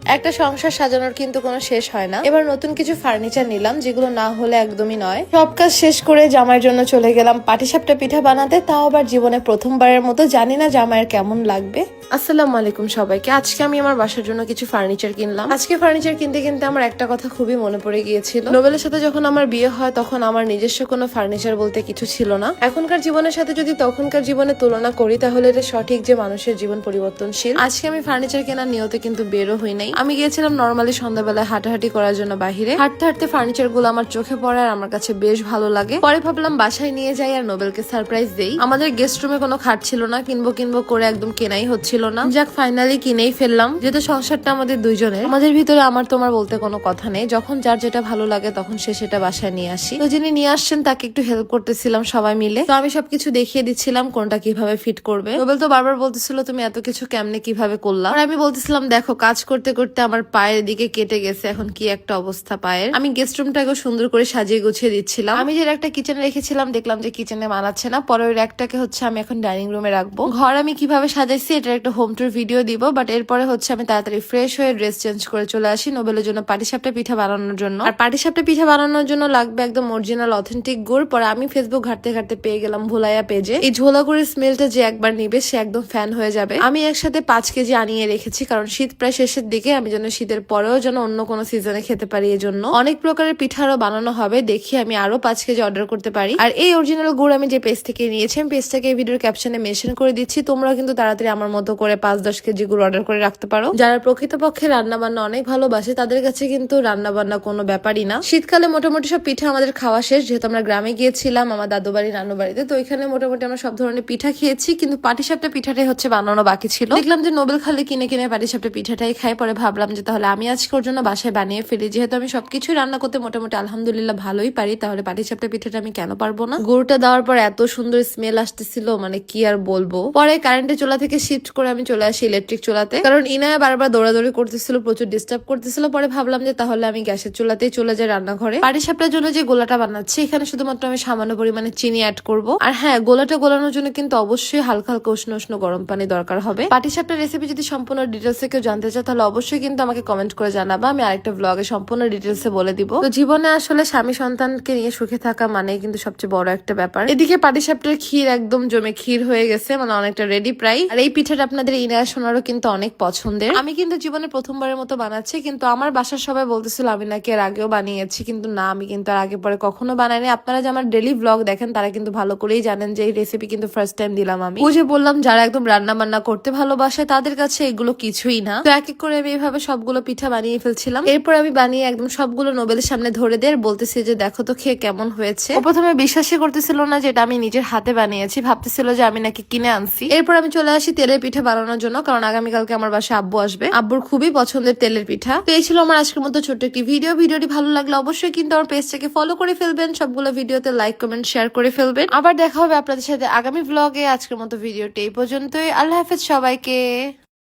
একটা সংসার সাজানোর কিন্তু কোনো শেষ হয় না। এবার নতুন কিছু ফার্নিচার নিলাম, যেগুলো না হলে একদমই নয়। সব কাজ শেষ করে জামাইয়ের জন্য চলে গেলাম পাটিসাপটা পিঠা বানাতে, তাও আবার জীবনে প্রথমবারের মতো। জানি না জামাইয়ের কেমন লাগবে। আসসালামু আলাইকুম সবাইকে। আজকে আমি আমার বাসার জন্য কিছু ফার্নিচার কিনলাম। আজকে ফার্নিচার কিনতে কিনতে আমার একটা কথা খুবই মনে পড়ে গিয়েছিল। নোবেলের সাথে যখন আমার বিয়ে হয় তখন আমার নিজস্ব কোনো ফার্নিচার বলতে কিছু ছিল না। এখনকার জীবনের সাথে যদি তখনকার জীবনে তুলনা করি তাহলে এটা সঠিক যে মানুষের জীবন পরিবর্তনশীল। আজকে আমি ফার্নিচার কেনার নিয়তে কিন্তু বেরো হই নাই। আমি গিয়েছিলাম নর্মালি সন্ধ্যাবেলায় হাঁটাহাঁটি করার জন্য বাহিরে। হাঁটতে হাঁটতে ফার্নিচার গুলো আমার চোখে পড়ে আর আমার কাছে বেশ ভালো লাগে। পরে ভাবলাম বাসায় নিয়ে যাই আর নোবেলকে সারপ্রাইজ দেই। আমাদের গেস্ট রুমে কোনো খাট ছিল না, কিনবো করে একদম কেনাই হচ্ছিল না। যাক, ফাইনালি কিনেই ফেললাম। যেহেতু সংসারটা আমাদের দুইজনের, আমাদের ভিতরে আমার তোমার বলতে কোনো কথা নেই। যখন যার যেটা ভালো লাগে তখন সে সেটা বাসায় নিয়ে আসি। তো যিনি নিয়ে আসছেন তাকে একটু হেল্প করতেছিলাম সবাই মিলে। তো আমি সবকিছু দেখিয়ে দিচ্ছিলাম কোনটা কিভাবে ফিট করবে। নোবেল তো বারবার বলতেছিল তুমি এত কিছু কেমনে কিভাবে করলা। আর আমি বলতেছিলাম দেখো কাজ করতে করতে আমার পায়ের দিকে কেটে গেছে, এখন কি একটা অবস্থা পায়ের। আমি গেস্ট রুমটাকে সুন্দর করে সাজিয়ে গুছিয়ে দিচ্ছিলাম। আমি যে একটা কিচেনে রেখেছিলাম দেখলাম যে কিচেনে মানাচ্ছে না। পরে ওই র্যাকটাকে হচ্ছে আমি এখন ডাইনিং রুমে রাখবো। ঘর আমি কিভাবে সাজাইছি এটার একটা হোম ট্যুর ভিডিও দিব, বাট এরপরে হচ্ছে আমি তাড়াতাড়ি ফ্রেশ হয়ে ড্রেস চেঞ্জ করে চলে আসি নোবেলের জন্য পাটিসাপটা পিঠা বানানোর জন্য। আর পাটিসাপটা পিঠা বানানোর জন্য লাগবে একদম অরিজিনাল অথেন্টিক গুড়। পরে আমি ফেসবুক ঘাটতে ঘাটতে পেয়ে গেলাম ভোলাইয়া পেজে। এই ঝোলা গুড়ের স্মেলটা যে একবার নিবে সে একদম ফ্যান হয়ে যাবে। আমি একসাথে 5 কেজি আনিয়ে রেখেছি, কারণ শীত প্রায় শেষের দিকে। আমি যেন শীতের পরেও যেন অন্য কোনো সিজনে খেতে পারি, এই জন্য অনেক প্রকারের পিঠা আরো বানানো হবে। দেখি আমি আরো 5 কেজি অর্ডার করতে পারি। আর এই অরিজিনাল গুড় আমি যে পেজ থেকে নিয়েছি, আমি পেজটাকে এই ভিডিওর ক্যাপশনে মেনশন করে দিচ্ছি। তোমরাও কিন্তু তাড়াতাড়ি আমার মতো করে 5-10 কেজি গুড় অর্ডার করে রাখতে পারো। যারা প্রকৃতপক্ষে রান্না বান্না অনেক ভালোবাসে তাদের কাছে কিন্তু রান্না বান্না কোনো ব্যাপারই না। শীতকালে মোটামুটি সব পিঠা আমাদের খাওয়া শেষ, যেহেতু আমরা গ্রামে গিয়েছিলাম আমার দাদু বাড়ি নানু বাড়িতে। তো এখানে মোটামুটি আমরা সব ধরনের পিঠা খেয়েছি, কিন্তু পাটিসাপটা পিঠাটাই হচ্ছে বানানো বাকি ছিল। দেখলাম যে নোবেল খালি কিনে কিনে পাটিসাপটা পিঠাটাই খায়। পরে ভাবলাম যে তাহলে আমি আজকে ওর জন্য বাসায় বানিয়ে ফেলি। যেহেতু আমি সবকিছুই রান্না করতে মোটামুটি আলহামদুলিল্লাহ ভালোই পারি, তাহলে পাটিসাপটা পিঠাটা আমি কেন পারবো না। গুড়টা দেওয়ার পর এত সুন্দর স্মেল আসতেছিল, মানে কি আর বলবো। পরে কারেন্টের চুলা থেকে শিফট করে আমি চলে আসি ইলেকট্রিক চুলাতে, কারণ ইনায়া বারবার দৌড়াদৌড়ি করতেছিল, প্রচুর ডিস্টার্ব করতেছিল। পরে ভাবলাম যে তাহলে আমি গ্যাসের চুলাতেই চলে যাই রান্নাঘরে। পাটিসাপটার জন্য যে গোলাটা বানাচ্ছি এখানে শুধুমাত্র আমি সামান্য পরিমাণে চিনি অ্যাড করব। আর হ্যাঁ, গোলাটা গোলানোর জন্য কিন্তু অবশ্যই হালকা হালকা উষ্ণ উষ্ণ গরম পানি দরকার হবে। পাটিসাপটার রেসিপি যদি সম্পূর্ণ ডিটেলসে কেউ জানতে চায় তাহলে অবশ্যই কিন্তু আমাকে কমেন্ট করে জানাবা, আমি আরেকটা ব্লগে সম্পূর্ণ ডিটেলসে বলে দিব। তো জীবনে আসলে স্বামী সন্তানকে নিয়ে সুখে থাকা মানে কিন্তু সবচেয়ে বড় একটা ব্যাপার। এদিকে পাটিসাপটার ক্ষীর একদম জমে ক্ষীর হয়ে গেছে, মানে অনেকটা রেডি প্রায়। আর এই পিঠাটা আপনাদের ইনায়া সোনারও কিন্তু অনেক পছন্দের। আমি কিন্তু জীবনে প্রথমবারের মতো বানাচ্ছি, কিন্তু আমার বাসার সবাই বলতেছিল আমি নাকি এর আগেও বানিয়েছি, কিন্তু না, আমি কিন্তু আর আগে পরে কখনো বানাইনি। আপনারা যে আমার ডেলি ব্লগ দেখেন তারা কিন্তু ভালো করেই জানেন যে এই রেসিপি কিন্তু ফার্স্ট টাইম দিলাম আমি। বুঝে বললাম যারা একদম রান্না বান্না করতে ভালোবাসে তাদের কাছে এগুলো কিছুই না। তো এক এক করে আমি এইভাবে সবগুলো পিঠা বানিয়ে ফেলছিলাম। এরপর আমি বানিয়ে একদম সবগুলো নোবেলের সামনে ধরে দিয়ে বলতেছি যে দেখো তো খেয়ে কেমন হয়েছে। ও প্রথমে বিশ্বাসই করতেছিল না যে এটা আমি নিজের হাতে বানিয়েছি, ভাবতেছিল যে আমি নাকি কিনে আনছি। এরপর আমি চলে আসি তেলের পিঠা বানানোর জন্য, কারণ আগামীকালকে আমার বাসায় আব্বু আসবে। আব্বুর খুবই পছন্দের তেলের পিঠা। তো এই ছিল আমার আজকের মতো ছোট্ট একটি ভিডিও। ভিডিওটি ভালো লাগলে অবশ্যই কিন্তু আমার পেজটাকে ফলো করে ফেলবেন, সবগুলো ভিডিওতে লাইক কমেন্ট শেয়ার করে ফেলবেন। আবার দেখা হবে আপনাদের সাথে আগামী ব্লগে। আজকের মতো ভিডিওটি এই পর্যন্তই। আল্লাহ হাফেজ সবাইকে।